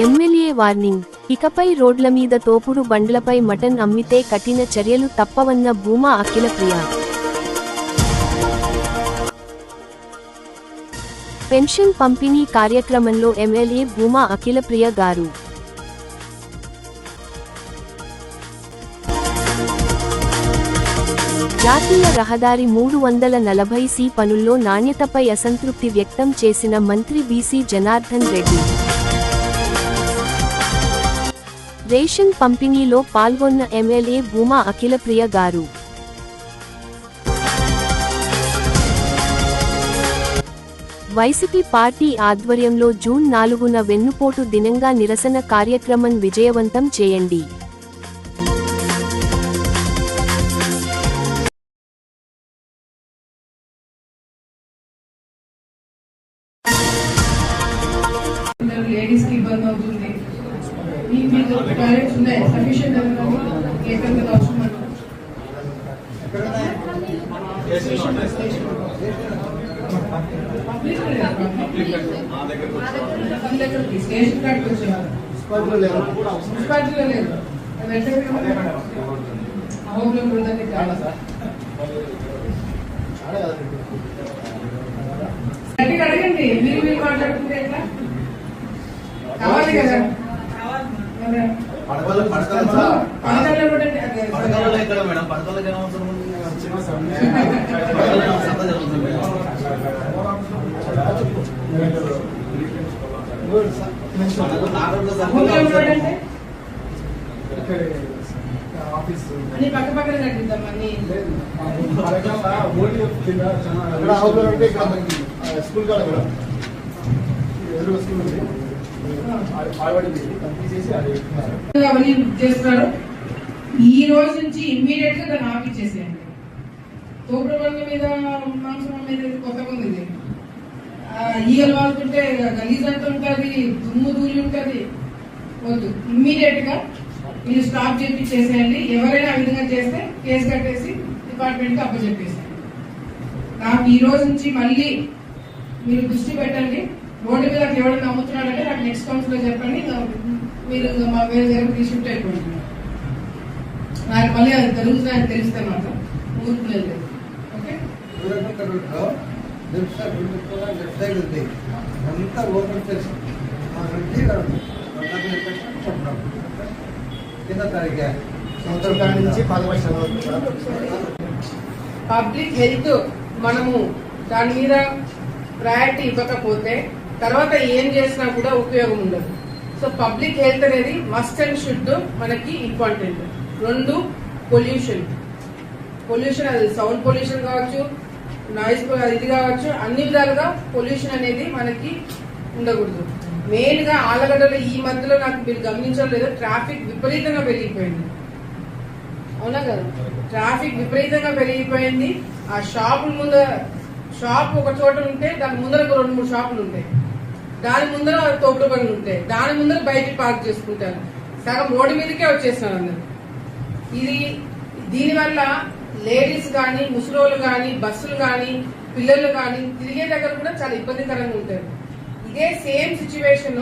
MLA warning, ఇకపై రోడ్ల మీద తోపుడు బండ్లపై మటన్ అమ్మితే కఠిన చర్యలు తప్పవన్న భూమా అఖిలప్రియ. పెన్షన్ పంపిణీ కార్యక్రమంలో ఎమ్మెల్యే భూమా అఖిలప్రియ గారు జాతీయ రహదారి 340C పనుల్లో నాణ్యతపై అసంతృప్తి వ్యక్తం చేసిన మంత్రి బీసీ జనార్దన్ రెడ్డి. రేషన్ పంపిణీలో పాల్గొన్న ఎమ్మెల్యే భూమా అఖిలప్రియ గారు వైసీపీ పార్టీ ఆధ్వర్యంలో జూన్ 4న వెన్నుపోటు దినంగా నిరసన కార్యక్రమం విజయవంతం చేయండి. లేడీస్ కి ఇబ్బంది అవుతుంది. మీకు టాయిలెట్స్ ఉన్నాయి సఫిషియెంట్ ఏకంగా అవసరం స్టేషన్ కార్డుకి వచ్చేవారు మున్సిపాలిటీలో లేదు హోంలో కూడా గట్టిగా అడగండి. మీరు మాట్లాడుకుంటే ఎట్లా కావాలి కదా. అన్ని పక్క పక్కన కట్టిద్దాం. అన్ని స్కూల్ అవన్నీ చేస్తున్నారు. ఈ రోజు నుంచి ఇమ్మీడియట్ గా దాన్ని ఆపిచ్చేసేయండి. తోపుడు బండ్ల మీద మాంసం మీద కొత్తగా ఉంది. ఇది ఈగలు వాళ్తుంటే గలీజ్ అంతా ఉంటుంది, దుమ్ము దూలి ఉంటుంది. వద్దు, ఇమ్మీడియట్ గా మీరు స్టాప్ చేసేయండి. ఎవరైనా ఆ విధంగా చేస్తే కేసు కట్టేసి డిపార్ట్మెంట్ కి అప్పచెప్పేసేయండి. నాకు ఈ రోజు నుంచి మళ్ళీ మీరు దృష్టి పెట్టండి. రోడ్డు మీద ఎవరైనా అమ్ముతున్నాడంటే నాకు నెక్స్ట్ కౌన్సిల్ లో చెప్పండి. మీరు మా వేరే దగ్గర షిఫ్ట్ అయిపోయింది. నాకు మళ్ళీ అది జరుగుతుందని తెలిస్తే మాత్రం ఊరుకునేది. ఓకే, అంతా ఓపెన్ చేసి కింద తారీఖు సంవత్సరం నుంచి 10 వర్షాలు పబ్లిక్ హెల్త్ మనము దాని మీద ప్రయారిటీ ఇవ్వకపోతే తర్వాత ఏం చేసినా కూడా ఉపయోగం ఉండదు. సో పబ్లిక్ హెల్త్ అనేది మస్ట్ అండ్ షుడ్ మనకి ఇంపార్టెంట్. 2 పొల్యూషన్ అది సౌండ్ పొల్యూషన్ కావచ్చు, నాయిస్ ఇది కావచ్చు, అన్ని విధాలుగా పొల్యూషన్ అనేది మనకి ఉండకూడదు. మెయిన్ గా ఆలగడ్డలో ఈ మధ్యలో నాకు మీరు గమనించడం లేదు, ట్రాఫిక్ విపరీతంగా పెరిగిపోయింది. అవునా కదా, ట్రాఫిక్ విపరీతంగా పెరిగిపోయింది. ఆ షాపుల ముందు షాప్ ఒక చోట ఉంటే దాని ముందర 2-3 షాపులు ఉంటాయి, దాని ముందర తోపుడు బండ్లు ఉంటాయి, దాని ముందర బయట పార్క్ చేసుకుంటారు. సగం రోడ్డు మీదకే వచ్చేస్తున్నారు అందరు. దీనివల్ల లేడీస్ కానీ, ముసలోళ్ళు కానీ, బస్సులు కానీ, పిల్లలు కానీ తిరిగే దగ్గర కూడా చాలా ఇబ్బందికరంగా ఉంటారు. ఇదే సేమ్ సిచ్యువేషన్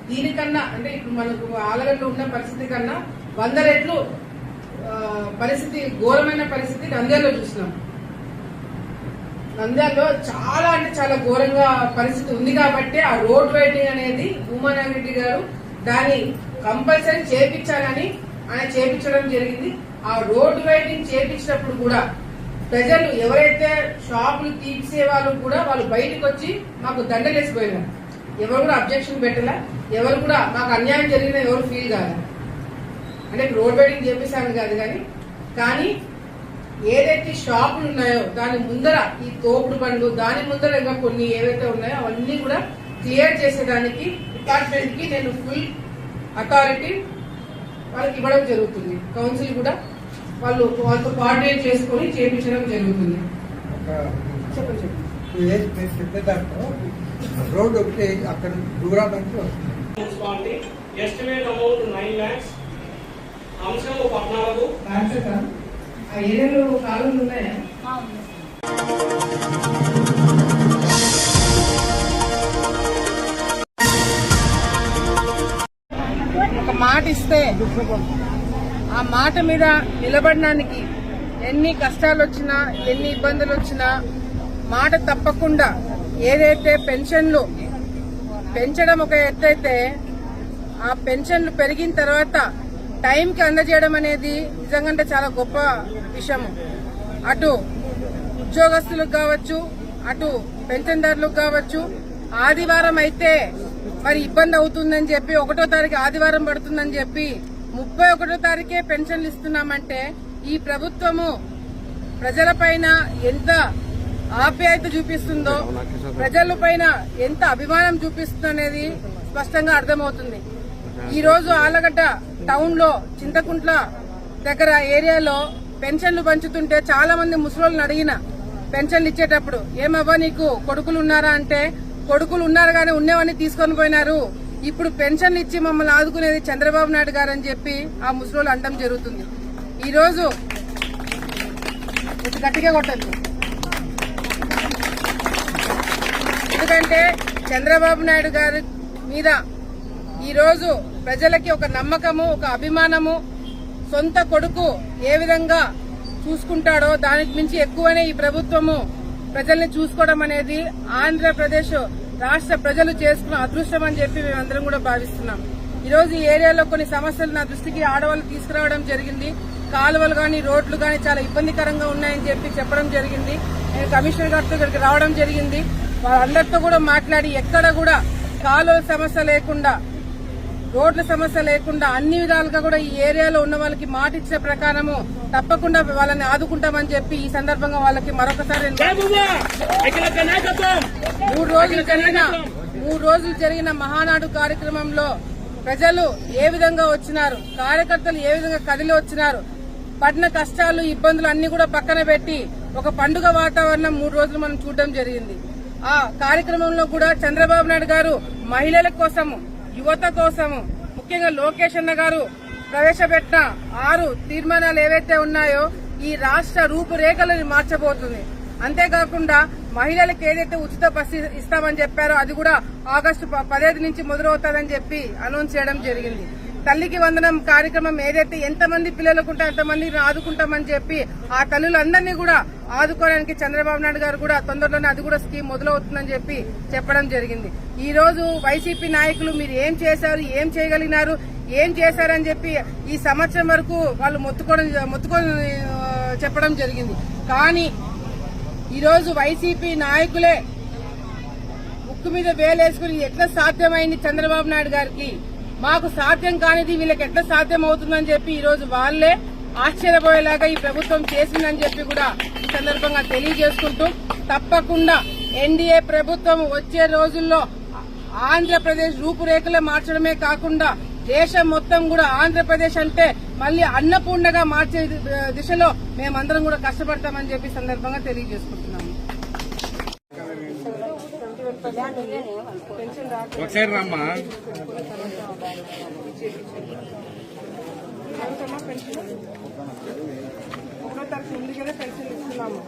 దీనికన్నా అంటే ఇప్పుడు మనకు ఆలగడ్డలో ఉన్న పరిస్థితి కన్నా 100 రెట్లు పరిస్థితి, ఘోరమైన పరిస్థితి నంద్యాలలో చూసినాం. నంద్యాలలో చాలా అంటే చాలా ఘోరంగా పరిస్థితి ఉంది. కాబట్టి ఆ రోడ్ వైడింగ్ అనేది భూమానారెడ్డి గారు దాన్ని కంపల్సరీ చేపించాలని ఆయన చేపించడం జరిగింది. ఆ రోడ్ వైడింగ్ చేపించినప్పుడు కూడా ప్రజలు ఎవరైతే షాపులు తీసే వాళ్ళు కూడా వాళ్ళు బయటకు వచ్చి మాకు దండలేసిపోయినారు. ఎవరు కూడా అబ్జెక్షన్ పెట్టాల, ఎవరు కూడా మాకు అన్యాయం జరిగిన ఎవరు ఫీల్ కాదు. అంటే రోడ్ వైడింగ్ చేపిస్తాను కాదు కానీ ఏదైతే షాపులు ఉన్నాయో దాని ముందర ఈ తోపుడు బండ్లు, దాని ముందర ఇంకా కొన్ని ఏవైతే ఉన్నాయో అవన్నీ కూడా క్లియర్ చేసేదానికి డిపార్ట్మెంట్ కి నేను ఫుల్ అథారిటీ వాళ్ళకి ఇవ్వడం జరుగుతుంది. కౌన్సిల్ కూడా వాళ్ళతో కోఆర్డినేట్ చేసుకుని చేయించడం జరుగుతుంది. చెప్పండి. రోడ్ ఒకటి అక్కడ దూరానికి మున్సిపాలిటీ ఎస్టిమేట్ అమౌంట్ 9 lakhs, అంశం 14. ఆ ఏరియాలో కాలువలు ఉన్నాయా? ఇస్తే ఆ మాట మీద నిలబడడానికి ఎన్ని కష్టాలు వచ్చినా ఎన్ని ఇబ్బందులు వచ్చినా మాట తప్పకుండా ఏదైతే పెన్షన్లు పెంచడం ఒక ఎత్తైతే ఆ పెన్షన్లు పెరిగిన తర్వాత టైంకి అందజేయడం అనేది నిజంగా చాలా గొప్ప విషయము. అటు ఉద్యోగస్తులకు కావచ్చు, అటు పెన్షన్దారులకు కావచ్చు. ఆదివారం అయితే మరి ఇబ్బంది అవుతుందని చెప్పి 1వ తారీఖు ఆదివారం పడుతుందని చెప్పి 31వ తారీఖే పెన్షన్లు ఇస్తున్నామంటే ఈ ప్రభుత్వము ప్రజలపైన ఎంత ఆప్యాయత చూపిస్తుందో, ప్రజల పైన ఎంత అభిమానం చూపిస్తుందో అనేది స్పష్టంగా అర్థమవుతుంది. ఈ రోజు ఆలగడ్డ టౌన్ లో చింతకుంట్ల దగ్గర ఏరియాలో పెన్షన్లు పంచుతుంటే చాలా మంది ముసలోళ్ళని అడిగిన పెన్షన్లు ఇచ్చేటప్పుడు, ఏమవ్వా నీకు కొడుకులు ఉన్నారా అంటే, కొడుకులు ఉన్నారు కానీ ఉన్నవన్నీ తీసుకొని పోయినారు, ఇప్పుడు పెన్షన్లు ఇచ్చి మమ్మల్ని ఆదుకునేది చంద్రబాబు నాయుడు గారు అని చెప్పి ఆ ముసలోళ్ళు అనడం జరుగుతుంది. ఈ రోజు గట్టిగా కొట్టద్దు, ఎందుకంటే చంద్రబాబు నాయుడు గారి మీద ఈ రోజు ప్రజలకి ఒక నమ్మకము, ఒక అభిమానము, సొంత కొడుకు ఏ విధంగా చూసుకుంటాడో దానికి మించి ఎక్కువనే ఈ ప్రభుత్వము ప్రజల్ని చూసుకోవడం అనేది ఆంధ్రప్రదేశ్ రాష్ట్ర ప్రజలు చేసుకున్న అదృష్టం అని చెప్పి మేమందరం కూడా భావిస్తున్నాం. ఈ రోజు ఈ ఏరియాలో కొన్ని సమస్యలు నా దృష్టికి ఆడవాళ్ళు తీసుకురావడం జరిగింది. కాలువలు గాని రోడ్లు గాని చాలా ఇబ్బందికరంగా ఉన్నాయని చెప్పి చెప్పడం జరిగింది. నేను కమిషనర్ గారితో ఇక్కడికి రావడం జరిగింది. వాళ్ళందరితో కూడా మాట్లాడి ఎక్కడ కూడా కాలువల సమస్య లేకుండా, రోడ్ల సమస్య లేకుండా అన్ని విధాలుగా కూడా ఈ ఏరియాలో ఉన్న వాళ్ళకి మాట ఇచ్చిన ప్రకారము తప్పకుండా వాళ్ళని ఆదుకుంటామని చెప్పి ఈ సందర్భంగా వాళ్ళకి మరొకసారి 3 రోజులు జరిగిన మహానాడు కార్యక్రమంలో ప్రజలు ఏ విధంగా వచ్చినారు, కార్యకర్తలు ఏ విధంగా కదిలి వచ్చినారు, పడిన కష్టాలు ఇబ్బందులు అన్ని కూడా పక్కన పెట్టి ఒక పండుగ వాతావరణం 3 రోజులు మనం చూడడం జరిగింది. ఆ కార్యక్రమంలో కూడా చంద్రబాబు నాయుడు గారు మహిళల కోసము, యువత కోసము, ముఖ్యంగా లోకేష్ అన్న గారు ప్రవేశపెట్టిన 6 తీర్మానాలు ఏవైతే ఉన్నాయో ఈ రాష్ట్ర రూపురేఖలను మార్చబోతుంది. అంతేకాకుండా మహిళలకు ఏదైతే ఉచిత బస్సు ఇస్తామని చెప్పారో అది కూడా ఆగస్టు 15 నుంచి మొదలవుతుందని చెప్పి అనౌన్స్ చేయడం జరిగింది. తల్లికి వందనం కార్యక్రమం ఏదైతే ఎంతమంది పిల్లలకు ఉంటే అంతమందిని ఆదుకుంటామని చెప్పి ఆ తల్లులందరినీ కూడా ఆదుకోవడానికి చంద్రబాబు నాయుడు గారు కూడా తొందరలోనే అది కూడా స్కీమ్ మొదలవుతుందని చెప్పి చెప్పడం జరిగింది. ఈ రోజు వైసీపీ నాయకులు మీరు ఏం చేశారు, ఏం చేయగలిగినారు, ఏం చేశారని చెప్పి ఈ సంవత్సరం వరకు వాళ్ళు మొత్తుకొని చెప్పడం జరిగింది. కానీ ఈ రోజు వైసీపీ నాయకులే ముక్కు మీద వేలేసుకుని ఎట్లా సాధ్యమైంది చంద్రబాబు నాయుడు గారికి, మాకు సాధ్యం కానిది వీళ్ళకి ఎట్లా సాధ్యం అవుతుందని చెప్పి ఈ రోజు వాళ్లే ఆశ్చర్యపోయేలాగా ఈ ప్రభుత్వం చేసిందని చెప్పి కూడా ఈ సందర్భంగా తెలియజేసుకుంటూ, తప్పకుండా ఎన్డీఏ ప్రభుత్వం వచ్చే రోజుల్లో ఆంధ్రప్రదేశ్ రూపురేఖలు మార్చడమే కాకుండా దేశం మొత్తం కూడా ఆంధ్రప్రదేశ్ అంటే మళ్లీ అన్నపూర్ణగా మార్చే దిశలో మేమందరం కూడా కష్టపడతామని చెప్పి సందర్భంగా తెలియజేసుకుంటున్నాము. ఒకసారి రమ్మా. ఉంది కదా పెన్షన్ ఇస్తున్నాము.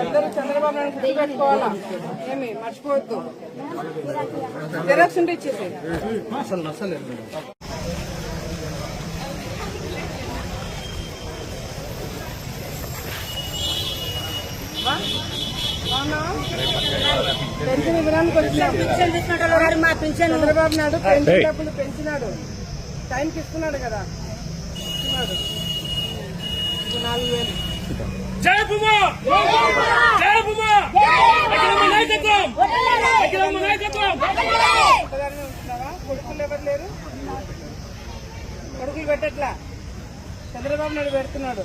అందరూ చంద్రబాబు నాయుడు గుర్తుపెట్టుకోవాలా, ఏమి మర్చిపోవద్దు. జెరాక్స్ ఉంటే ఇచ్చేసి పెన్షన్ ఇవ్వడానికి వచ్చినాడు చంద్రబాబు నాయుడు. పెన్షన్ డబ్బులు పెంచినాడు, టైంకి ఇస్తున్నాడు కదా, ఇస్తున్నాడు 4,000. జై భూమా, జై భూమా, అఖిలమ్మ నాయకత్వం, అఖిలమ్మ నాయకత్వం. కొడుకులు ఎవరు లేరు, కొడుకులు పెట్టట్లా, చంద్రబాబు నాయుడు పెడుతున్నాడు.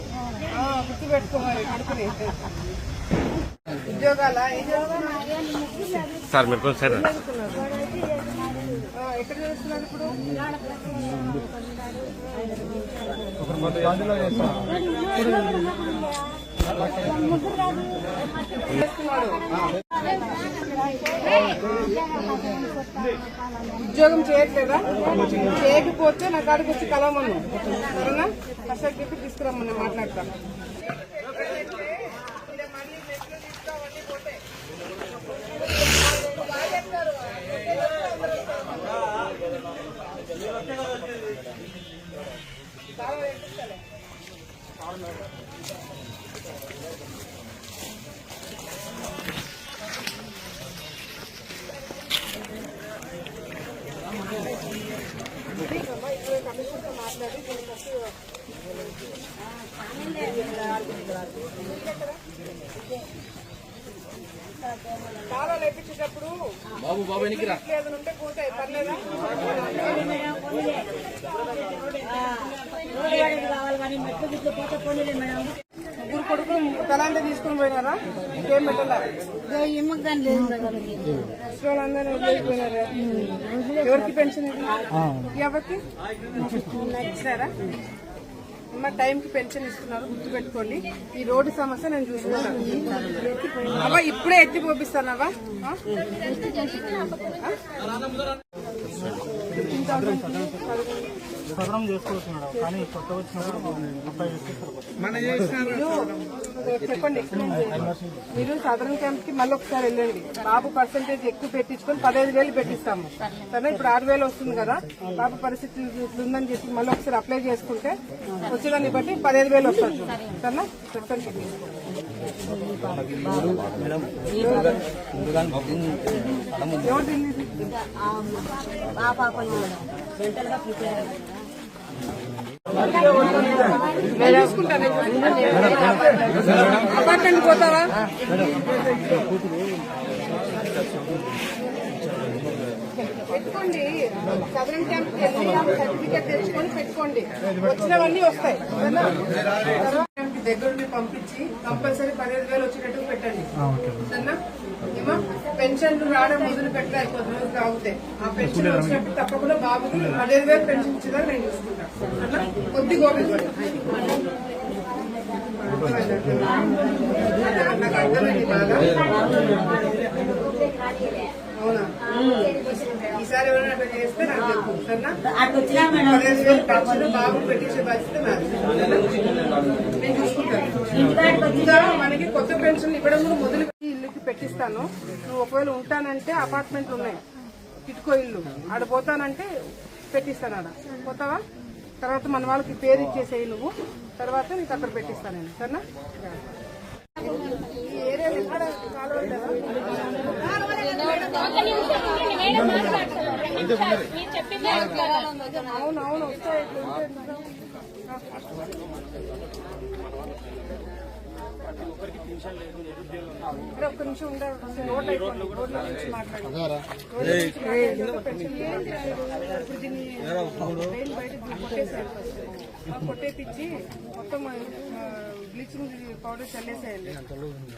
గుర్తు పెట్టుకోవాలి కొడుకుని. ఉద్యోగాల ఏం చేస్తున్నారు సార్? మీరు కొంచెం ఎక్కడ చేస్తున్నారు ఇప్పుడు? ఉద్యోగం చేయట్లేదా? చేయకపోతే నా కాడికి వచ్చి కలవమను, సరేనా? కష్టాలు చెప్పి తీసుకురమ్మని మాట్లాడతాను. కాలాలు వేపించేటప్పుడు ఏదైనా ఉంటే పోతాయి, పర్లేదా? ముగ్గురు కొడుకులు తలాంటి తీసుకుని పోయినారా? ఇంకేం పెట్టాలా? వాళ్ళందరూ వదిలేసిపోయినారా? ఎవరికి పెన్షన్ ఎవరికి ఇచ్చినారా? అమ్మ టైంకి పెన్షన్ ఇస్తున్నారు, గుర్తుపెట్టుకోండి. ఈ రోడ్డు సమస్య నేను చూసుకుంటాను. అవ్వ ఇప్పుడే ఎత్తి పంపిస్తానవ్వా. చెప్పండి, మీరు సదరన్ క్యాంప్ కి మళ్ళీ ఒకసారి వెళ్ళండి. బాబు పర్సంటేజ్ ఎక్కువ పెట్టించుకొని 15,000 పెట్టిస్తాము సరే. ఇప్పుడు 6,000 వస్తుంది కదా, బాబు పరిస్థితి ఉందని చెప్పి మళ్ళీ ఒకసారి అప్లై చేసుకుంటే వచ్చేదాన్ని బట్టి 15,000 వస్తుంది సరేనా. చెప్పండి. అపార్ట్మెంట్ పోతావా? పెట్టుకోండి, సదరన్ క్యాంప్ సర్టిఫికేట్ తెచ్చుకొని పెట్టుకోండి, వచ్చినవన్నీ వస్తాయి. దగ్గరుండి పంపించి కంపల్సరీ 15,000 వచ్చేటట్టు పెట్టండి సరేనా. ఏమో పెన్షన్లు రావడం మొదలు పెట్టలే, కొద్ది రోజులు ఆగుతాయి. ఆ పెన్షన్ వచ్చినప్పుడు తప్పకుండా బాబుకి 15,000 పెన్షన్ ఇచ్చేదాన్ని నేను చూసుకుంటాను సరేనా. కొద్దిగా నాకు అర్థమైంది బాగా. అవునా? ఈసారి ఎవరైనా అట్లా చేస్తే నాకు చెప్పు సరేనా. 15,000 పెన్షన్ బాబు పెట్టించే బాధ్యత నేను చూసుకుంటాను. ఇంకా మనకి కొత్త పెన్షన్ ఇవ్వడం కూడా మొదలు ఇల్లుకి పెట్టిస్తాను. నువ్వు ఒకవేళ ఉంటానంటే అపార్ట్మెంట్లు ఉన్నాయి, కిట్కో ఇల్లు, ఆడ పోతానంటే పెట్టిస్తాను. ఆడ పోతావా? తర్వాత మన వాళ్ళకి పేరు ఇచ్చేసేయి నువ్వు, తర్వాత నీకు అక్కడ పెట్టిస్తాను నేను సరేనా. ఈ ఏరియాలో ఎక్కడ కాలువలు లేవా? అవునవును వస్తాయి. ఒక్క నిమిషం ఉండాలి, నోట్ అయిపోయింది. రోడ్ల నుంచి మాట్లాడారు కొట్టేపిచ్చి మొత్తం బ్లీచింగ్ పౌడర్ చల్లేసేయండి.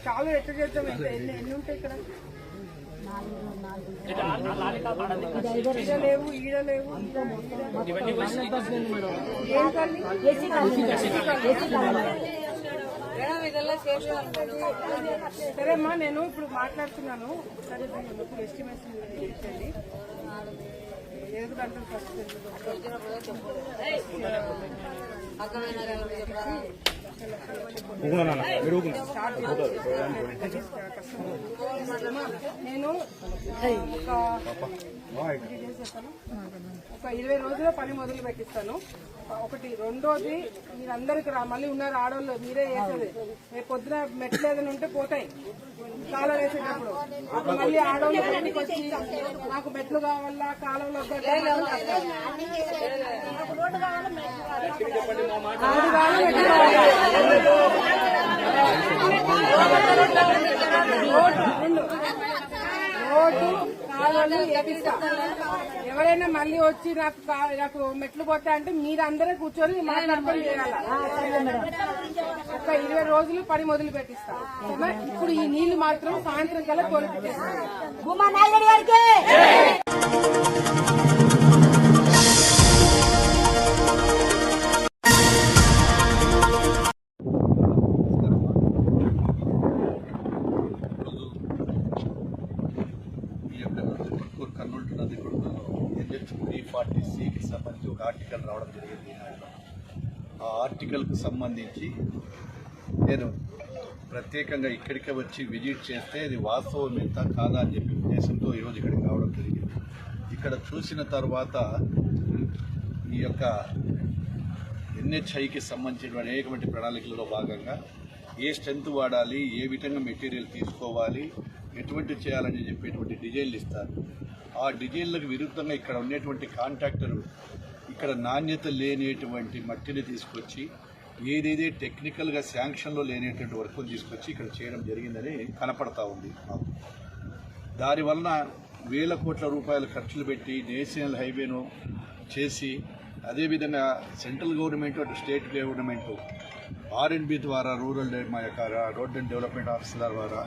చాలా ఎట్లా చేద్దాం, ఎన్ని ఉంటాయి ఇక్కడ? లేవు, ఈడ లేవు. ఏం కానీ సరేమ్మా, నేను ఇప్పుడు మాట్లాడుతున్నాను. సరే ఎస్టిమేషన్ చేయండి. ఏదో అంటారు ఫస్ట్ నేను ఒక 20 రోజుల్లో పని మొదలు పెట్టిస్తాను. ఒకటి. రెండోది, మీరందరికి మళ్ళీ ఉన్నారు ఆడవాళ్ళు, మీరే వేసేది. రేపు పొద్దున మెట్లు ఏదైనా ఉంటే పోతాయి కాలువ వేసేటప్పుడు. అప్పుడు మళ్ళీ ఆడవాళ్ళు బయటకు వచ్చి నాకు మెట్లు కావాలా, కాలువలో రోడ్డు కాలువలు వేపిస్తా. ఎవరైనా మళ్ళీ వచ్చి నాకు మెట్లు పోతా అంటే మీరందరూ కూర్చొని మాట్లాడుకొని చేయాలి. ఒక 20 రోజులు పని మొదలు పెట్టిస్తా. ఇప్పుడు ఈ నీళ్లు మాత్రం సాయంత్రం కల్లా తోలిపెట్టేస్తాను. కర్నూలు టు నదికొండలో NH-340C సంబంధించి ఒక ఆర్టికల్ రావడం జరిగింది. ఆ ఆర్టికల్కు సంబంధించి నేను ప్రత్యేకంగా ఇక్కడికే వచ్చి విజిట్ చేస్తే ఇది వాస్తవం ఎంత కాదా అని చెప్పి ఉద్దేశంతో ఈరోజు ఇక్కడికి రావడం జరిగింది. ఇక్కడ చూసిన తర్వాత ఈ యొక్క NHIకి సంబంధించిన అనేకమైన ప్రణాళికలలో భాగంగా ఏ స్ట్రెంత్ వాడాలి, ఏ విధంగా మెటీరియల్ తీసుకోవాలి, ఎటువంటి చేయాలని చెప్పేటువంటి డిజైన్లు ఇస్తారు. ఆ డిజైన్లకు విరుద్ధంగా ఇక్కడ ఉండేటువంటి కాంట్రాక్టరు ఇక్కడ నాణ్యత లేనిటువంటి మట్టిని తీసుకొచ్చి ఏదైతే టెక్నికల్గా శాంక్షన్లో లేనటువంటి వర్కులు తీసుకొచ్చి ఇక్కడ చేయడం జరిగిందని కనపడతా ఉంది మాకు. దానివలన వేల కోట్ల రూపాయలు ఖర్చులు పెట్టి నేషనల్ హైవేను చేసి అదేవిధంగా సెంట్రల్ గవర్నమెంట్ అటు స్టేట్ గవర్నమెంట్ R&B ద్వారా రూరల్ మా యొక్క రోడ్ అండ్ డెవలప్మెంట్ ఆఫీసర్ ద్వారా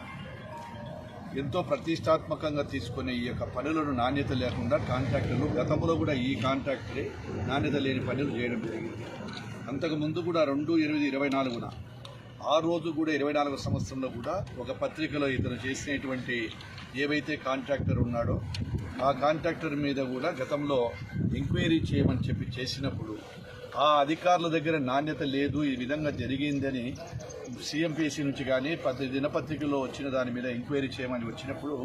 ఎంతో ప్రతిష్టాత్మకంగా తీసుకునే ఈ యొక్క పనులను నాణ్యత లేకుండా కాంట్రాక్టర్లు గతంలో కూడా ఈ కాంట్రాక్టరే నాణ్యత లేని పనులు చేయడం జరిగింది. అంతకుముందు కూడా 2/8/24 ఆ రోజు కూడా 24వ సంవత్సరంలో కూడా ఒక పత్రికలో ఇతను చేసినటువంటి ఏవైతే కాంట్రాక్టర్ ఉన్నాడో ఆ కాంట్రాక్టర్ మీద కూడా గతంలో ఎంక్వైరీ చేయమని చెప్పి చేసినప్పుడు ఆ అధికారుల దగ్గర నాణ్యత లేదు, ఈ విధంగా జరిగిందని CMPC నుంచి కానీ దినపత్రికలో వచ్చిన దాని మీద ఎంక్వైరీ చేయమని వచ్చినప్పుడు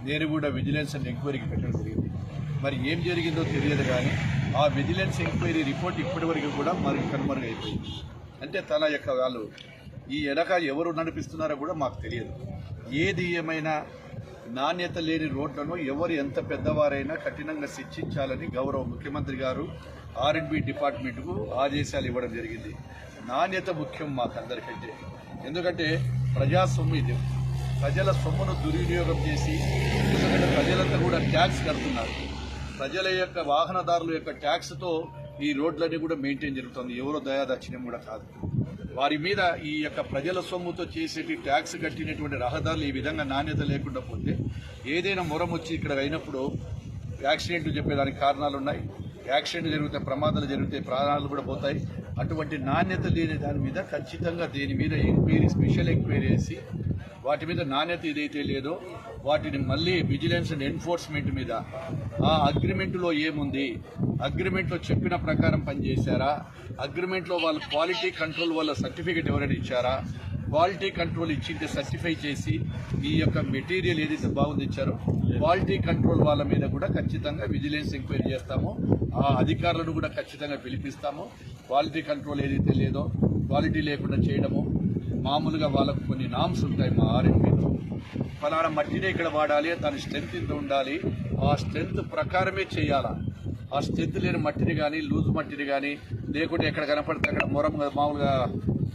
నేను కూడా విజిలెన్స్ అండ్ ఎంక్వైరీకి పెట్టడం జరిగింది. మరి ఏం జరిగిందో తెలియదు కానీ ఆ విజిలెన్స్ ఎంక్వైరీ రిపోర్ట్ ఇప్పటి వరకు కూడా కనుమరుగైపోయింది. అంటే తన యొక్క వాళ్ళు ఈ వెనక ఎవరు నడిపిస్తున్నారో కూడా మాకు తెలియదు. ఏది ఏమైనా నాణ్యత లేని రోడ్లను ఎవరు ఎంత పెద్దవారైనా కఠినంగా శిక్షించాలని గౌరవ ముఖ్యమంత్రి గారు R&B డిపార్ట్మెంట్కు ఆదేశాలు ఇవ్వడం జరిగింది. నాణ్యత ముఖ్యం మాకందరికంటే. ఎందుకంటే ప్రజాసొమ్ము ఇది, ప్రజల సొమ్మును దుర్వినియోగం చేసి ఎందుకంటే ప్రజలంతా కూడా ట్యాక్స్ కడుతున్నారు. ప్రజల యొక్క వాహనదారుల యొక్క ట్యాక్స్తో ఈ రోడ్లన్నీ కూడా మెయింటైన్ జరుగుతుంది. ఎవరో దయాదక్షిణ్యం కూడా కాదు. వారి మీద ఈ యొక్క ప్రజల సొమ్ముతో చేసేటి ట్యాక్స్ కట్టినటువంటి రహదారులు ఈ విధంగా నాణ్యత లేకుండా పోతే ఏదైనా మొరం వచ్చి ఇక్కడ అయినప్పుడు యాక్సిడెంట్లు చెప్పేదానికి కారణాలు ఉన్నాయి. యాక్సిడెంట్ జరిగితే ప్రమాదాలు జరిగితే ప్రాణాలు కూడా పోతాయి. అటువంటి నాణ్యత లేని దాని మీద ఖచ్చితంగా దీని మీద ఎంక్వైరీ, స్పెషల్ ఎంక్వైరీ చేసి వాటి మీద నాణ్యత ఏదైతే లేదో వాటిని మళ్ళీ విజిలెన్స్ అండ్ ఎన్ఫోర్స్మెంట్ మీద ఆ అగ్రిమెంట్లో ఏముంది, అగ్రిమెంట్లో చెప్పిన ప్రకారం పనిచేశారా, అగ్రిమెంట్లో వాళ్ళు క్వాలిటీ కంట్రోల్ వాళ్ళ సర్టిఫికేట్ ఎవరైనా ఇచ్చారా, క్వాలిటీ కంట్రోల్ ఇచ్చింటే సర్టిఫై చేసి ఈ యొక్క మెటీరియల్ ఏదైతే బాగుంది ఇచ్చారో క్వాలిటీ కంట్రోల్ వాళ్ళ మీద కూడా ఖచ్చితంగా విజిలెన్స్ ఎంక్వైరీ చేస్తాము. ఆ అధికారులను కూడా ఖచ్చితంగా పిలిపిస్తాము. క్వాలిటీ కంట్రోల్ ఏదైతే లేదో క్వాలిటీ లేకుండా చేయడము, మామూలుగా వాళ్ళకు కొన్ని నామ్స్ ఉంటాయి మా R&Bలో, ఫలానా మట్టినే ఇక్కడ వాడాలి, దాని స్ట్రెంత్ ఇంత ఉండాలి, ఆ స్ట్రెంత్ ప్రకారమే చేయాలా. ఆ స్ట్రెంత్ లేని మట్టిని కానీ లూజ్ మట్టిని కానీ లేకుంటే ఎక్కడ కనపడితే అక్కడ మొరం, మామూలుగా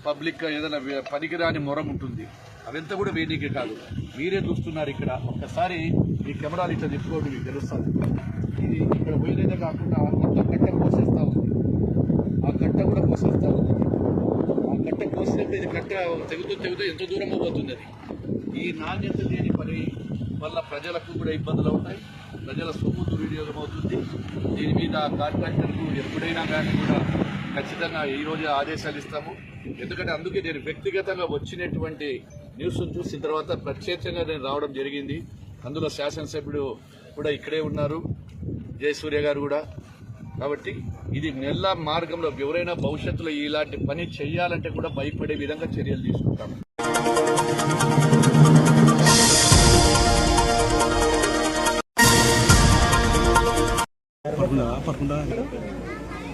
పబ్లిక్ ఏదైనా పనికిరాని మొరం ఉంటుంది, అవంతా కూడా వేడికి కాదు. మీరే చూస్తున్నారు ఇక్కడ. ఒక్కసారి ఈ కెమెరాలు ఇట్లా తిప్పుకోండి, మీకు తెలుస్తుంది. ఇది ఇక్కడ పోయినదే కాకుండా మొత్తం కట్ట కోసేస్తూ ఉంది, ఆ కట్ట కూడా కోసేస్తూ ఉంది. ఆ కట్ట కోసినప్పుడు ఇది కట్ట తెగుతూ ఎంత దూరం పోతుంది. అది ఈ నాణ్యత లేని పని వల్ల ప్రజలకు కూడా ఇబ్బందులు అవుతాయి, ప్రజల సొమ్ము దుర్వినియోగం అవుతుంది. దీని మీద కాంట్రాక్టర్కు ఎప్పుడైనా కానీ కూడా ఖచ్చితంగా ఈరోజు ఆదేశాలు ఇస్తాము. ఎందుకంటే అందుకే నేను వ్యక్తిగతంగా వచ్చినటువంటి న్యూస్ను చూసిన తర్వాత ప్రత్యేకంగా నేను రావడం జరిగింది. అందులో శాసనసభ్యుడు కూడా ఇక్కడే ఉన్నారు, జయసూర్య గారు కూడా. కాబట్టి ఇది నెల మార్గంలో ఎవరైనా భవిష్యత్తులో ఇలాంటి పని చేయాలంటే కూడా భయపడే విధంగా చర్యలు తీసుకుంటాము.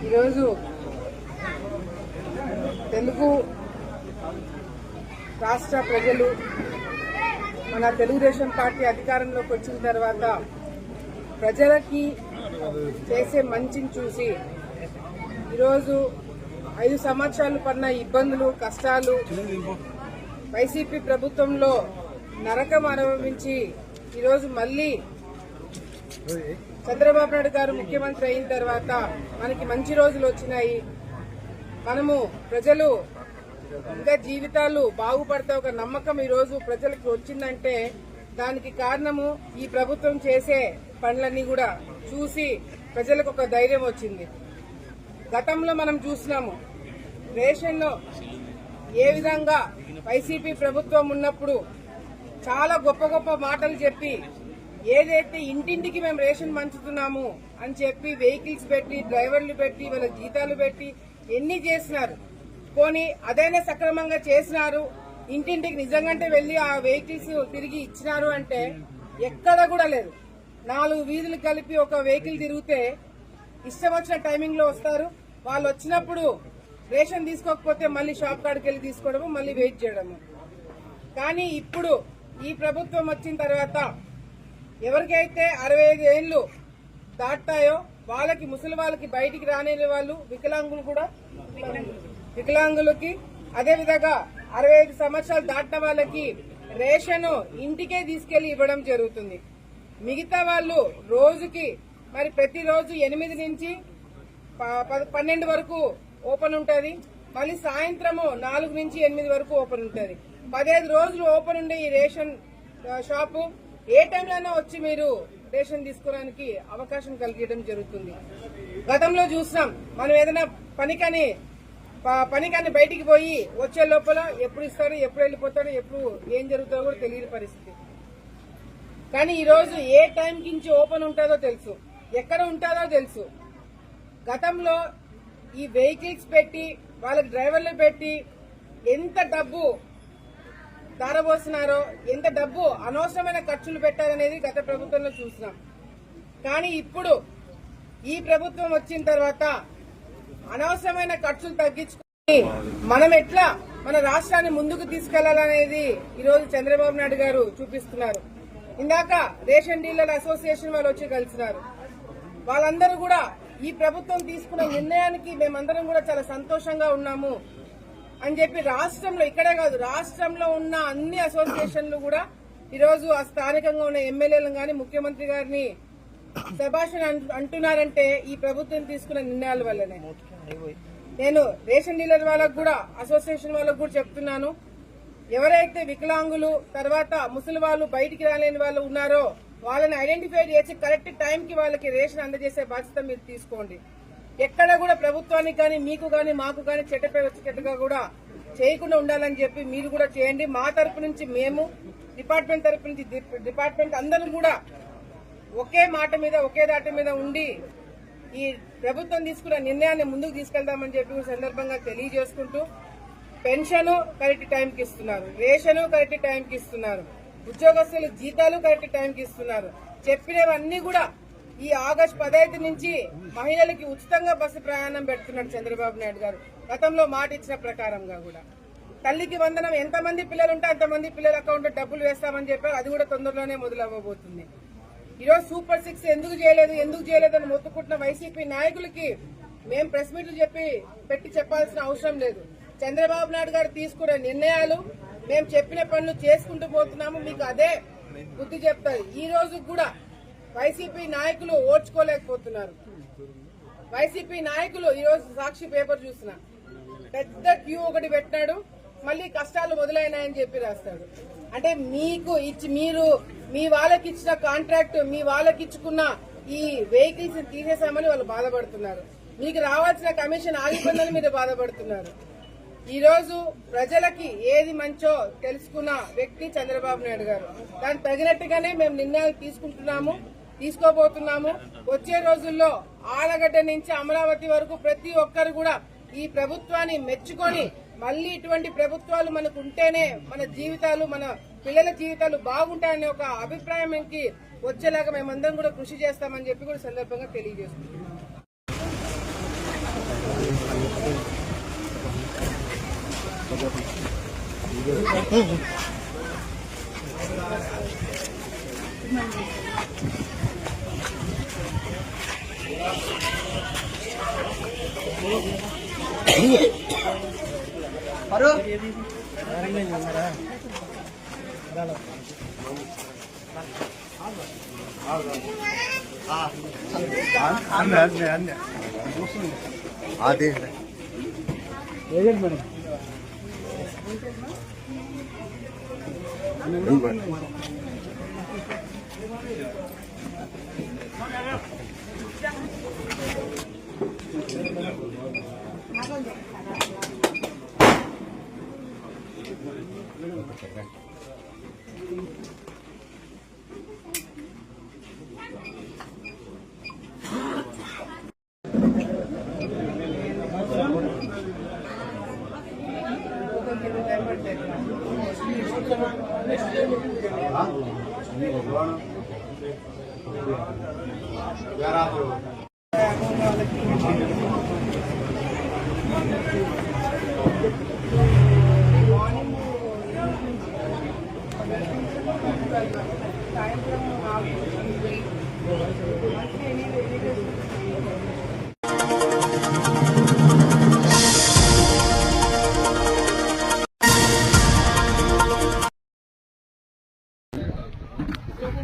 ఈరోజు తెలుగు రాష్ట్ర ప్రజలు మన తెలుగుదేశం పార్టీ అధికారంలోకి వచ్చిన తర్వాత ప్రజలకి చేసే మంచిని చూసి ఈరోజు 5 సంవత్సరాలు పడిన ఇబ్బందులు, కష్టాలు, వైసీపీ ప్రభుత్వంలో నరకం అనుభవించి ఈరోజు మళ్ళీ చంద్రబాబు నాయుడు గారు ముఖ్యమంత్రి అయిన తర్వాత మనకి మంచి రోజులు వచ్చినాయి. మనము ప్రజలు ఇంకా జీవితాలు బాగుపడతాయి ఒక నమ్మకం ఈరోజు ప్రజలకు వచ్చిందంటే దానికి కారణము ఈ ప్రభుత్వం చేసే పనులన్నీ కూడా చూసి ప్రజలకు ఒక ధైర్యం వచ్చింది. గతంలో మనం చూసినాము రేషన్లో ఏ విధంగా వైసీపీ ప్రభుత్వం ఉన్నప్పుడు చాలా గొప్ప గొప్ప మాటలు చెప్పి ఏదైతే ఇంటింటికి మేము రేషన్ పంచుతున్నాము అని చెప్పి వెహికల్స్ పెట్టి, డ్రైవర్లు పెట్టి, వాళ్ళ జీతాలు పెట్టి ఎన్ని చేసినారు. పోనీ అదైనా సక్రమంగా చేసినారు, ఇంటింటికి నిజంగానే వెళ్లి ఆ వెహికల్స్ తిరిగి ఇచ్చినారు అంటే ఎక్కడ కూడా లేదు. 4 వీధులు కలిపి ఒక వెహికల్ తిరిగితే ఇష్టం వచ్చిన టైమింగ్ లో వస్తారు. వాళ్ళు వచ్చినప్పుడు రేషన్ తీసుకోకపోతే మళ్ళీ షాప్ కాడికి వెళ్లి తీసుకోవడము, మళ్ళీ వెయిట్ చేయడము. కానీ ఇప్పుడు ఈ ప్రభుత్వం వచ్చిన తర్వాత ఎవరికైతే 65 ఏళ్లు దాటాయో వాళ్ళకి, ముసలి వాళ్ళకి, బయటికి రాని వాళ్ళు, వికలాంగులు కూడా వికలాంగులకి, అదేవిధంగా 65 సంవత్సరాలు దాటిన వాళ్ళకి రేషన్ ఇంటికే తీసుకెళ్లి ఇవ్వడం జరుగుతుంది. మిగతా వాళ్ళు రోజుకి మరి ప్రతిరోజు 8 నుంచి 12 వరకు ఓపెన్ ఉంటుంది. మళ్ళీ సాయంత్రము 4 నుంచి 8 వరకు ఓపెన్ ఉంటుంది. 15 రోజులు ఓపెన్ ఉండే ఈ రేషన్ షాపు ఏ టైంలోనైనా వచ్చి మీరు రేషన్ తీసుకోవడానికి అవకాశం కలిగించడం జరుగుతుంది. గతంలో చూసినాం, మనం ఏదైనా పనికని బయటికి పోయి వచ్చే లోపల ఎప్పుడు ఇస్తాడో, ఎప్పుడు వెళ్ళిపోతాడో, ఎప్పుడు ఏం జరుగుతుందో కూడా తెలియని పరిస్థితి. కానీ ఈ రోజు ఏ టైంకి నుంచి ఓపెన్ ఉంటుందో తెలుసు, ఎక్కడ ఉంటుందో తెలుసు. గతంలో ఈ వెహికల్స్ పెట్టి వాళ్ళకి డ్రైవర్లు పెట్టి ఎంత డబ్బు దారబోసినారో, ఎంత డబ్బు అనవసరమైన ఖర్చులు పెట్టారనేది గత ప్రభుత్వంలో చూసినాం. కానీ ఇప్పుడు ఈ ప్రభుత్వం వచ్చిన తర్వాత అనవసరమైన ఖర్చులు తగ్గించుకుని మనం ఎట్లా మన రాష్ట్రాన్ని ముందుకు తీసుకెళ్లాలనేది ఈరోజు చంద్రబాబు నాయుడు గారు చూపిస్తున్నారు. ఇందాక రేషన్ డీలర్ అసోసియేషన్ వాళ్ళు వచ్చి కలిసినారు. వాళ్ళందరూ కూడా ఈ ప్రభుత్వం తీసుకున్న నిర్ణయానికి మేమందరం కూడా చాలా సంతోషంగా ఉన్నాము అని చెప్పి రాష్ట్రంలో, ఇక్కడే కాదు రాష్ట్రంలో ఉన్న అన్ని అసోసియేషన్లు కూడా ఈరోజు ఆ స్థానికంగా ఉన్న ఎమ్మెల్యేలను గాని ముఖ్యమంత్రి గారిని శభాషణ అంటున్నారంటే ఈ ప్రభుత్వం తీసుకున్న నిర్ణయాల వల్లనే. నేను రేషన్ డీలర్ వాళ్ళకు కూడా, అసోసియేషన్ వాళ్ళకు కూడా చెప్తున్నాను, ఎవరైతే వికలాంగులు తర్వాత ముసలి వాళ్ళు బయటికి రాలేని వాళ్ళు ఉన్నారో వాళ్ళని ఐడెంటిఫై చేసి కరెక్ట్ టైంకి వాళ్ళకి రేషన్ అందజేసే బాధ్యత మీరు తీసుకోండి. ఎక్కడ కూడా ప్రభుత్వానికి కానీ, మీకు కానీ, మాకు కానీ చెడ్డపై వచ్చేటట్టుగా కూడా చేయకుండా ఉండాలని చెప్పి మీరు కూడా చేయండి. మా తరపు నుంచి మేము, డిపార్ట్మెంట్ తరపు నుంచి డిపార్ట్మెంట్ అందరం కూడా ఒకే మాట మీద, ఒకే దాటి మీద ఉండి ఈ ప్రభుత్వం తీసుకున్న నిర్ణయాన్ని ముందుకు తీసుకెళ్దామని చెప్పి సందర్భంగా తెలియజేసుకుంటూ, పెన్షన్ కరెక్ట్ టైంకి ఇస్తున్నారు, రేషన్ కరెక్ట్ టైంకి ఇస్తున్నారు, ఉద్యోగస్తుల జీతాలు కరెక్ట్ టైంకి ఇస్తున్నారు. చెప్పినవన్నీ కూడా ఈ ఆగస్టు 15 నుంచి మహిళలకి ఉచితంగా బస్సు ప్రయాణం పెడుతున్నాడు చంద్రబాబు నాయుడు గారు. గతంలో మాట ఇచ్చిన ప్రకారంగా కూడా తల్లికి వందనం, ఎంతమంది పిల్లలు ఉంటే అంతమంది పిల్లల అకౌంట్లో డబ్బులు వేస్తామని చెప్పారు. అది కూడా తొందరలోనే మొదలవ్వబోతుంది. ఈరోజు సూపర్ 6 ఎందుకు చేయలేదు అని మొత్తుకుంటున్న వైసీపీ నాయకులకి మేము ప్రెస్ మీట్లు పెట్టి చెప్పాల్సిన అవసరం లేదు. చంద్రబాబు నాయుడు గారు తీసుకున్న నిర్ణయాలు, మేము చెప్పిన పనులు చేసుకుంటూ పోతున్నాము. మీకు అదే బుద్ధి చెప్తారు. ఈ రోజు కూడా వైసీపీ నాయకులు ఓర్చుకోలేకపోతున్నారు. వైసీపీ నాయకులు ఈరోజు సాక్షి పేపర్ చూసిన పెద్ద క్యూ ఒకటి పెట్టినాడు, మళ్ళీ కష్టాలు మొదలైనాయని చెప్పి రాస్తాడు. అంటే మీకు మీరు మీ వాళ్ళకి ఇచ్చిన కాంట్రాక్ట్, మీ వాళ్ళకి ఇచ్చుకున్న ఈ వెహికల్స్ తీసేసామని వాళ్ళు బాధపడుతున్నారు. మీకు రావాల్సిన కమిషన్ ఆగిపోయిందని మీరు బాధపడుతున్నారు. ఈ రోజు ప్రజలకి ఏది మంచో తెలుసుకున్న వ్యక్తి చంద్రబాబు నాయుడు గారు. దానికి తగినట్టుగానే మేము నిర్ణయాలు తీసుకోబోతున్నాము. వచ్చే రోజుల్లో ఆలగడ్డ నుంచి అమరావతి వరకు ప్రతి ఒక్కరు కూడా ఈ ప్రభుత్వాన్ని మెచ్చుకొని మళ్లీ ఇటువంటి ప్రభుత్వాలు మనకు ఉంటేనే మన జీవితాలు, మన పిల్లల జీవితాలు బాగుంటాయనే ఒక అభిప్రాయంకి వచ్చేలాగా మేమందరం కూడా కృషి చేస్తామని చెప్పి కూడా సందర్భంగా తెలియజేస్తున్నాం. అదే మేడం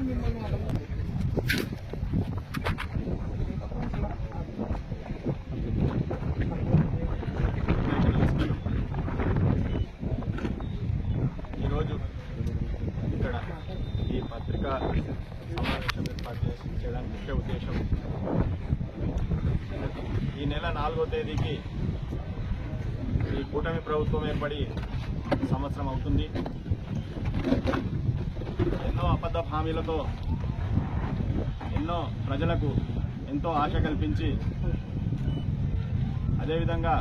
ఈరోజు ఇక్కడ ఈ పత్రికా సమావేశం ఏర్పాటు చేయడానికి ముఖ్య ఉద్దేశం, ఈ నెల 4వ తేదీకి ఈ కూటమి ప్రభుత్వం ఏర్పడి సంవత్సరం అవుతుంది. ఎన్నో అబద్ధ హామీలతో ఎన్నో ప్రజలకు ఎంతో ఆశ కల్పించి, అదేవిధంగా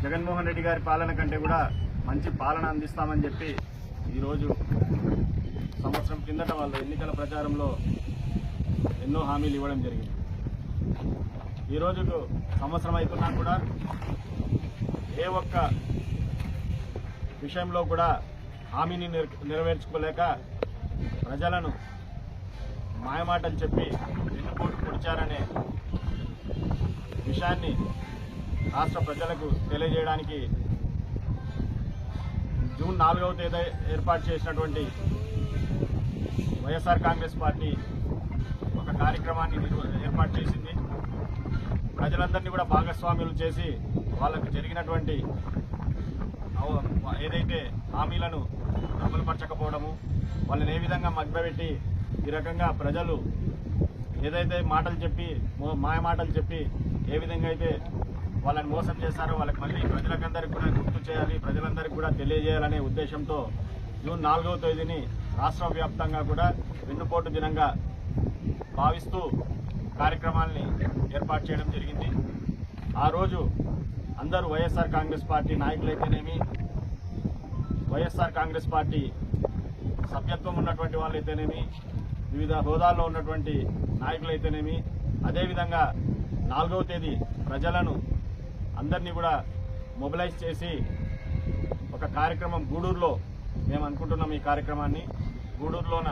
జగన్మోహన్ రెడ్డి గారి పాలన కంటే కూడా మంచి పాలన అందిస్తామని చెప్పి ఈరోజు సంవత్సరం కిందట వాళ్ళు ఎన్నికల ప్రచారంలో ఎన్నో హామీలు ఇవ్వడం జరిగింది. ఈరోజు సంవత్సరం అవుతున్నా కూడా ఏ ఒక్క విషయంలో కూడా హామీని నెరవేర్చుకోలేక ప్రజలను మాయమాటలు చెప్పి వెన్నుపోటు పొడిచారనే విషయాన్ని రాష్ట్ర ప్రజలకు తెలియజేయడానికి జూన్ 4వ తేదీ ఏర్పాటు చేసినటువంటి వైఎస్ఆర్ కాంగ్రెస్ పార్టీ ఒక కార్యక్రమాన్ని ఏర్పాటు చేసింది. ప్రజలందరినీ కూడా భాగస్వాములు చేసి వాళ్ళకు జరిగినటువంటి ఏదైతే హామీలను అమలుపరచకపోవడము, వాళ్ళని ఏ విధంగా మభ్యపెట్టి ఈ రకంగా ప్రజలు ఏదైతే మాటలు చెప్పి మాయమాటలు చెప్పి ఏ విధంగా అయితే వాళ్ళని మోసం చేశారో వాళ్ళకి మళ్ళీ ప్రజలకందరికీ కూడా గుర్తు చేయాలి, ప్రజలందరికీ కూడా తెలియజేయాలనే ఉద్దేశంతో జూన్ 4వ తేదీని రాష్ట్ర వ్యాప్తంగా కూడా వెన్నుపోటు దినంగా భావిస్తూ కార్యక్రమాల్ని ఏర్పాటు చేయడం జరిగింది. ఆ రోజు అందరూ వైఎస్ఆర్ కాంగ్రెస్ పార్టీ నాయకులైతేనేమి, వైఎస్ఆర్ కాంగ్రెస్ పార్టీ సభ్యత్వం ఉన్నటువంటి వాళ్ళైతేనేమి, వివిధ హోదాల్లో ఉన్నటువంటి నాయకులైతేనేమి, అదేవిధంగా 4వ తేదీ ప్రజలను అందరినీ కూడా మొబిలైజ్ చేసి ఒక కార్యక్రమం గూడూరులో మేము అనుకుంటున్నాం. ఈ కార్యక్రమాన్ని గూడూరులోన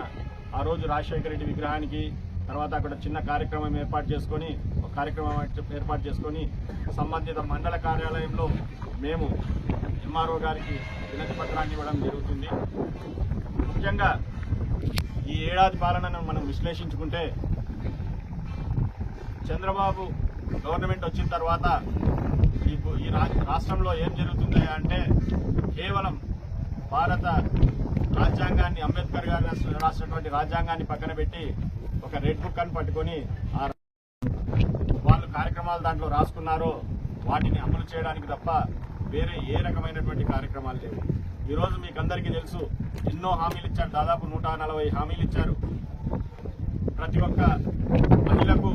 ఆ రోజు రాజశేఖర రెడ్డి విగ్రహానికి తర్వాత అక్కడ చిన్న కార్యక్రమం ఏర్పాటు చేసుకొని సంబంధిత మండల కార్యాలయంలో మేము ఎంఆర్ఓ గారికి వినతి పత్రాన్ని ఇవ్వడం జరుగుతుంది. ముఖ్యంగా ఈ ఏడాది పాలనను మనం విశ్లేషించుకుంటే, చంద్రబాబు గవర్నమెంట్ వచ్చిన తర్వాత ఈ రాష్ట్రంలో ఏం జరుగుతుంది అంటే, కేవలం భారత రాజ్యాంగాన్ని, అంబేద్కర్ గారు రాసినటువంటి రాజ్యాంగాన్ని పక్కన పెట్టి ఒక రెడ్ బుక్ అని పట్టుకొని వాళ్ళు కార్యక్రమాలు దాంట్లో రాసుకున్నారో వాటిని అమలు చేయడానికి తప్ప వేరే ఏ రకమైనటువంటి కార్యక్రమాలు లేవు. ఈరోజు మీకు అందరికీ తెలుసు, ఎన్నో హామీలు ఇచ్చారు, దాదాపు 140 హామీలు ఇచ్చారు. ప్రతి ఒక్క మహిళకు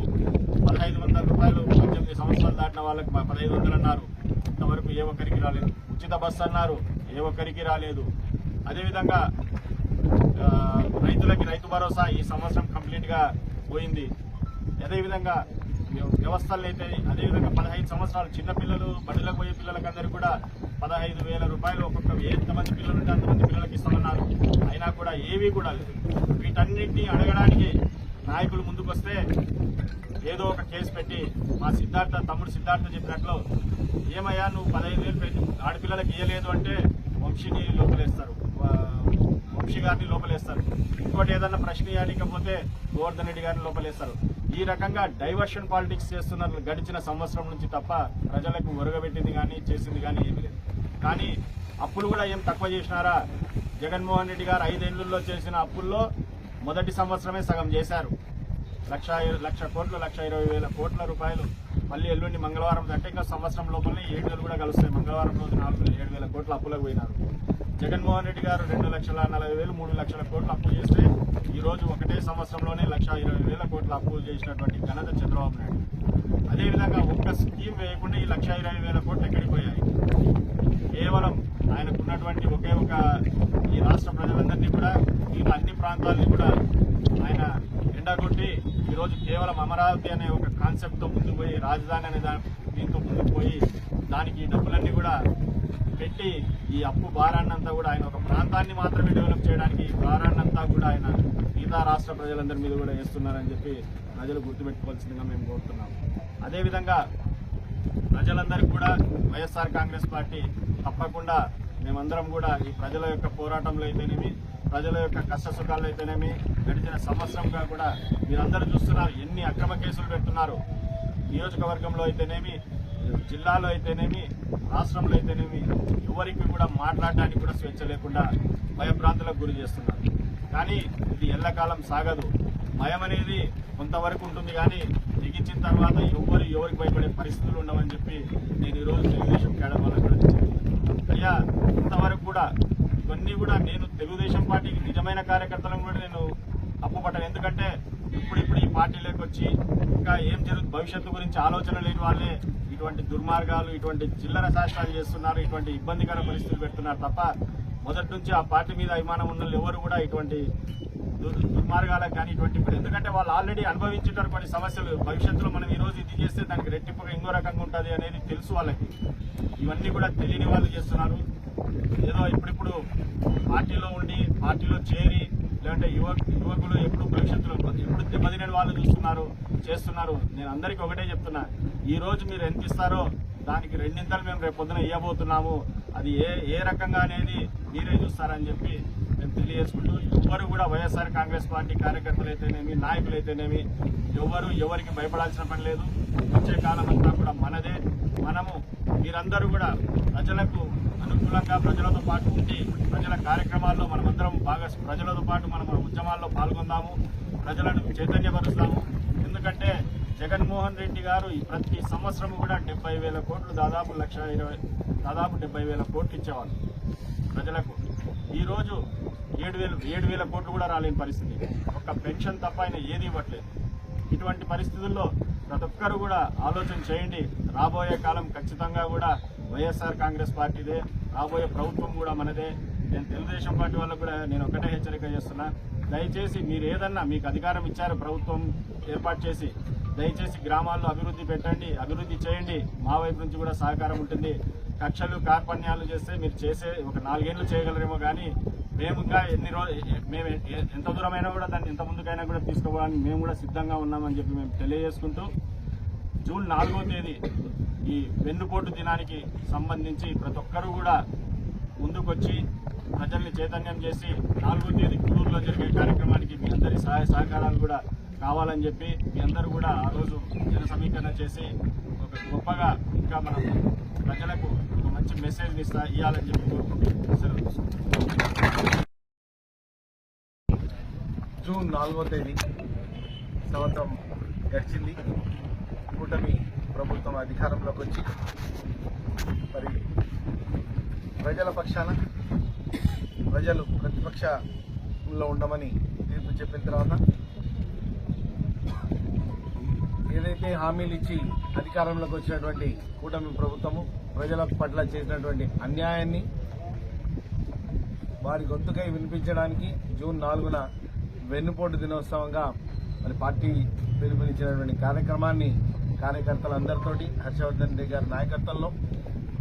1500 రూపాయలు, 18 సంవత్సరాలు దాటిన వాళ్ళకి 1500 అన్నారు, ఇంతవరకు ఏ ఒక్కరికి రాలేదు. ఉచిత బస్సు అన్నారు, ఏ ఒక్కరికి రాలేదు. అదేవిధంగా రైతులకి రైతు భరోసా ఈ సంవత్సరం కంప్లీట్గా పోయింది. అదేవిధంగా వ్యవస్థలు అయితే అదేవిధంగా 15 సంవత్సరాలు చిన్నపిల్లలు, బడిలకు పోయే పిల్లలకందరికీ కూడా 15,000 రూపాయలు ఒక్కొక్క ఎంతమంది పిల్లలు ఉంటే అంతమంది పిల్లలకి ఇస్తామన్నారు. అయినా కూడా ఏవీ కూడా లేదు. వీటన్నింటినీ అడగడానికి నాయకులు ముందుకు వస్తే ఏదో ఒక కేసు పెట్టి, మా తమ్ముడు సిద్ధార్థ చెప్పినట్లు, ఏమయ్యా నువ్వు 15,000 ఆడపిల్లలకి ఇయ్యలేదు అంటే వంశీని లోపలేస్తారు, వంశీ గారిని లోపలేస్తారు. ఇంకోటి ఏదన్నా ప్రశ్న ఇవ్వకపోతే గోవర్ధన్ రెడ్డి గారిని లోపలేస్తారు. ఈ రకంగా డైవర్షన్ పాలిటిక్స్ చేస్తున్నారు గడిచిన సంవత్సరం నుంచి తప్ప ప్రజలకు ఒరగబెట్టింది కానీ చేసింది కానీ ఏమీ లేదు. కానీ అప్పులు కూడా ఏం తక్కువ చేసినారా? జగన్మోహన్ రెడ్డి గారు 5 ఏళ్లలో చేసిన అప్పుల్లో మొదటి సంవత్సరమే సగం చేశారు. 1,00,000 కోట్లు, 1,20,000 కోట్ల రూపాయలు. మళ్ళీ ఎల్లుండి మంగళవారం అంటే ఇంకా సంవత్సరం లోపలనే 7 నెలలు కూడా కలుస్తాయి. మంగళవారం రోజు 7,000 కోట్ల అప్పులకు పోయినారు. జగన్మోహన్ రెడ్డి గారు 2,40,000, 3 లక్షల కోట్ల అప్పు చేస్తే ఈరోజు ఒకటే సంవత్సరంలోనే 1,20,000 కోట్ల అప్పులు చేసినటువంటి ఘనత చంద్రబాబు నాయుడు. అదేవిధంగా ఒక్క స్కీమ్ వేయకుండా ఈ 1,20,000 కోట్లు ఎక్కడికి పోయాయి? కేవలం ఆయనకున్నటువంటి ఒకే ఒక ఈ రాష్ట్ర ప్రజలందరినీ కూడా, ఈ అన్ని ప్రాంతాలని కూడా ఆయన ఎండగొట్టి ఈరోజు కేవలం అమరావతి అనే ఒక కాన్సెప్ట్తో ముందుకు పోయి, రాజధాని అనే దీంతో ముందుకు పోయి దానికి డబ్బులన్నీ కూడా పెట్టి ఈ అప్పు భారాన్నంతా కూడా ఆయన ఒక ప్రాంతాన్ని మాత్రమే డెవలప్ చేయడానికి ఈ భారాన్నంతా కూడా ఆయన మిగతా రాష్ట్ర ప్రజలందరి మీద కూడా వేస్తున్నారని చెప్పి ప్రజలు గుర్తుపెట్టుకోవాల్సిందిగా మేము కోరుతున్నాము. అదేవిధంగా ప్రజలందరికీ కూడా వైఎస్ఆర్ కాంగ్రెస్ పార్టీ తప్పకుండా మేమందరం కూడా ఈ ప్రజల యొక్క పోరాటంలో అయితేనేమి, ప్రజల యొక్క కష్ట సుఖాలు అయితేనేమి, గడిచిన సంవత్సరంగా కూడా మీరందరూ చూస్తున్నారు ఎన్ని అక్రమ కేసులు పెడుతున్నారు. నియోజకవర్గంలో అయితేనేమి, జిల్లాలో అయితేనేమి, రాష్ట్రంలో అయితేనేమి ఎవరికి కూడా మాట్లాడడానికి కూడా స్వేచ్ఛ లేకుండా భయభ్రాంతులకు గురి చేస్తున్నారు. కానీ ఇది ఎల్లకాలం సాగదు. భయం అనేది కొంతవరకు ఉంటుంది, కానీ తెగించిన తర్వాత ఎవరికి భయపడే పరిస్థితులు ఉండవని చెప్పి నేను ఈరోజు తెలుగుదేశం కేడర్ వల్ల కూడా అయ్యా ఇంతవరకు కూడా ఇవన్నీ కూడా నేను తెలుగుదేశం పార్టీకి నిజమైన కార్యకర్తలను కూడా నేను తప్పుపట్టాను. ఎందుకంటే ఇప్పుడు ఈ పార్టీలోకి వచ్చి ఇంకా ఏం జరుగుతుంది భవిష్యత్తు గురించి ఆలోచన లేని వాళ్ళే ఇటువంటి దుర్మార్గాలు, ఇటువంటి చిల్లర శాస్త్రాలు చేస్తున్నారు, ఇటువంటి ఇబ్బందికర పరిస్థితులు పెడుతున్నారు తప్ప మొదటి నుంచి ఆ పార్టీ మీద అభిమానం ఉన్న వాళ్ళు ఎవరు కూడా ఇటువంటి దుర్మార్గాలకు కానీ ఇటువంటి ఎందుకంటే వాళ్ళు ఆల్రెడీ అనుభవించుంటారు కొన్ని సమస్యలు. భవిష్యత్తులో మనం ఈ రోజు ఇది చేస్తే దానికి రెట్టింపుగా ఇంకో రకంగా ఉంటుంది అనేది తెలుసు వాళ్ళకి. ఇవన్నీ కూడా తెలియని వాళ్ళు చేస్తున్నారు. ఏదో ఇప్పుడిప్పుడు పార్టీలో ఉండి పార్టీలో చేరి లేదంటే యువకులు ఎప్పుడు భవిష్యత్తులో ఎప్పుడు దెబ్బతినే వాళ్ళు చేస్తున్నారు. నేను అందరికీ ఒకటే చెప్తున్నా, ఈ రోజు మీరు ఎంత ఇస్తారో దానికి రెండింతలు మేము రేపు పొద్దున ఇవ్వబోతున్నాము. అది ఏ రకంగా అనేది మీరే చూస్తారని చెప్పి మేము తెలియజేసుకుంటూ ఎవరు కూడా వైఎస్ఆర్ కాంగ్రెస్ పార్టీ కార్యకర్తలు అయితేనేమి, నాయకులు అయితేనేమి ఎవరికి భయపడాల్సిన పని లేదు. వచ్చే కాలం అంతా కూడా మనదే. మనము మీరందరూ కూడా ప్రజలకు అనుకూలంగా ప్రజలతో పాటు ఉండి ప్రజల కార్యక్రమాల్లో మనమందరం బాగా ప్రజలతో పాటు మన ఉద్యమాల్లో పాల్గొందాము, ప్రజలను చైతన్యపరుస్తాము. ఎందుకంటే జగన్మోహన్ రెడ్డి గారు ప్రతి సంవత్సరం కూడా 70,000 కోట్లు దాదాపు 70,000 కోట్లు ఇచ్చేవాళ్ళు ప్రజలకు. ఈరోజు 7,000 కోట్లు కూడా రాలేని పరిస్థితి. ఒక్క పెన్షన్ తప్ప ఆయన ఏది ఇవ్వట్లేదు. ఇటువంటి పరిస్థితుల్లో ప్రతి ఒక్కరు కూడా ఆలోచన చేయండి. రాబోయే కాలం ఖచ్చితంగా కూడా వైఎస్ఆర్ కాంగ్రెస్ పార్టీదే, రాబోయే ప్రభుత్వం కూడా మనదే. నేను తెలుగుదేశం పార్టీ వాళ్ళకు కూడా నేను ఒకటే హెచ్చరిక చేస్తున్నా, దయచేసి మీరు ఏదన్నా మీకు అధికారం ఇచ్చారు ప్రభుత్వం ఏర్పాటు చేసి, దయచేసి గ్రామాల్లో అభివృద్ధి పెట్టండి, అభివృద్ధి చేయండి. మా వైపు నుంచి కూడా సహకారం ఉంటుంది. కక్షలు కార్పణ్యాలు చేస్తే మీరు చేసే ఒక 4 ఏళ్ళు చేయగలరేమో, కానీ మేము ఇంకా మేము ఎంత దూరమైనా కూడా దాన్ని ఎంత ముందుకైనా కూడా తీసుకోవడానికి మేము కూడా సిద్ధంగా ఉన్నామని చెప్పి మేము తెలియజేసుకుంటూ, జూన్ 4వ తేదీ ఈ వెన్నుపోటు దినానికి సంబంధించి ప్రతి ఒక్కరూ కూడా ముందుకొచ్చి ప్రజల్ని చైతన్యం చేసి 4వ తేదీ కుదూరులో జరిగే కార్యక్రమానికి మీ అందరి సహాయ సహకారాలు కూడా కావాలని చెప్పి మీ అందరూ కూడా ఆ రోజు జన సమీకరణ చేసి ఒక గొప్పగా ఇంకా మనం ప్రజలకు ఒక మంచి మెసేజ్ ఇవ్వాలని చెప్పి జూన్ 4వ తేదీ సంవత్సరం గడిచింది. కూటమి ప్రభుత్వం అధికారంలోకి వచ్చి మరి ప్రజల పక్షాన ప్రజలు ప్రతిపక్షంలో ఉండమని తీర్పు చెప్పిన తర్వాత ఏదైతే హామీలు ఇచ్చి అధికారంలోకి వచ్చినటువంటి కూటమి ప్రభుత్వము ప్రజల పట్ల చేసినటువంటి అన్యాయాన్ని వారి గొంతుకై వినిపించడానికి జూన్ 4న వెన్నుపోటు దినోత్సవంగా మరి పార్టీ పిలుపునిచ్చినటువంటి కార్యక్రమాన్ని కార్యకర్తలందరితోటి హర్షవర్ధన్ రెడ్డి గారి నాయకత్వంలో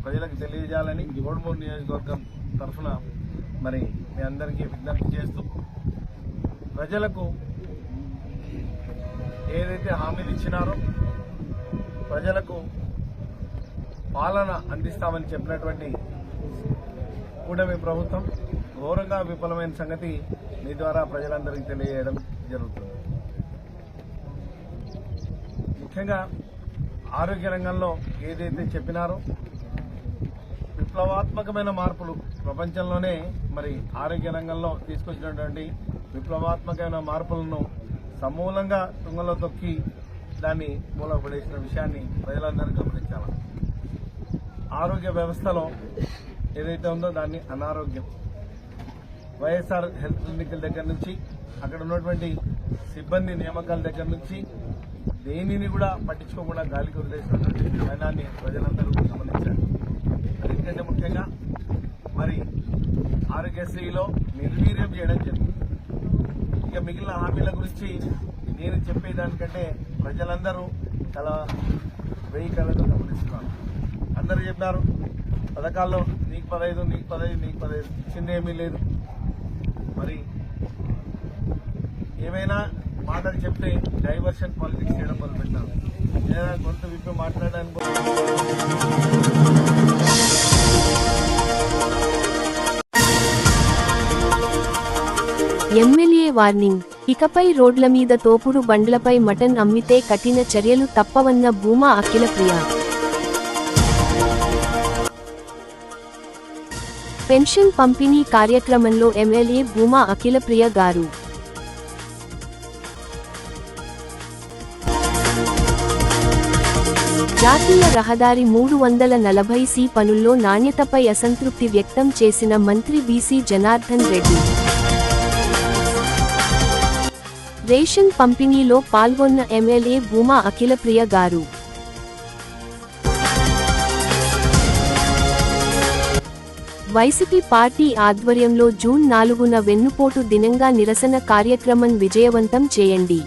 ప్రజలకు తెలియజేయాలని కోడుమూరు నియోజకవర్గం తరఫున మరి మీ అందరికీ విజ్ఞప్తి చేస్తూ, ప్రజలకు ఏదైతే హామీలు ఇచ్చినారో ప్రజలకు పాలన అందిస్తామని చెప్పినటువంటి కూటమి ప్రభుత్వం ఘోరంగా విఫలమైన సంగతి మీ ద్వారా ప్రజలందరికీ తెలియజేయడం జరుగుతుంది. ముఖ్యంగా ఆరోగ్య రంగంలో ఏదైతే చెప్పినారో విప్లవాత్మకమైన మార్పులు ప్రపంచంలోనే మరి ఆరోగ్య రంగంలో తీసుకొచ్చినటువంటి విప్లవాత్మకమైన మార్పులను సమూలంగా తుంగలో తొక్కి దాన్ని మూలపడేసిన విషయాన్ని ప్రజలందరూ గమనించాలి. ఆరోగ్య వ్యవస్థలో ఏదైతే ఉందో దాన్ని అనారోగ్యం, వైఎస్ఆర్ హెల్త్ క్లినికల్ దగ్గర నుంచి అక్కడ ఉన్నటువంటి సిబ్బంది నియామకాల దగ్గర నుంచి దేనిని కూడా పట్టించుకోకుండా గాలికి వదిలేసినటువంటి వైనాన్ని ప్రజలందరూ గమనించారు. ఎందుకంటే ముఖ్యంగా మరి ఆరోగ్యశ్రీలో నిర్వీర్యం చేయడం జరిగింది. ఇక మిగిలిన హామీల గురించి నేను చెప్పేదానికంటే ప్రజలందరూ చాలా వెయ్యి కళ్ళతో గమనిస్తున్నారు. అందరూ చెప్పినారు పథకాల్లో నీకు 15, నీకు 15, నీకు 15 ఇచ్చిందేమీ లేదు. మరి ఏమైనా మాటలు చెప్తే డైవర్షన్ పాలిటిక్స్ చేయడం మొదలుపెట్టినారు. ఏదైనా గొంతు విప్పి మాట్లాడడానికి ఎమ్మెల్యే వార్నింగ్, ఇకపై రోడ్ల మీద తోపుడు బండ్లపై మటన్ అమ్మితే కఠిన చర్యలు తప్పవన్న భూమా అఖిలప్రియ. పెన్షన్ పంపిణీ కార్యక్రమంలో ఎమ్మెల్యే భూమా అఖిలప్రియ గారు. జాతీయ రహదారి 340C పనుల్లో నాణ్యతపై అసంతృప్తి వ్యక్తం చేసిన మంత్రి బీసీ జనార్దన్ రెడ్డి. రేషన్ పంపిణీలో పాల్గొన్న ఎమ్మెల్యే భూమా అఖిలప్రియ గారు. వైసీపీ పార్టీ ఆధ్వర్యంలో జూన్ 4న వెన్నుపోటు దినంగా నిరసన కార్యక్రమం విజయవంతం చేయండి.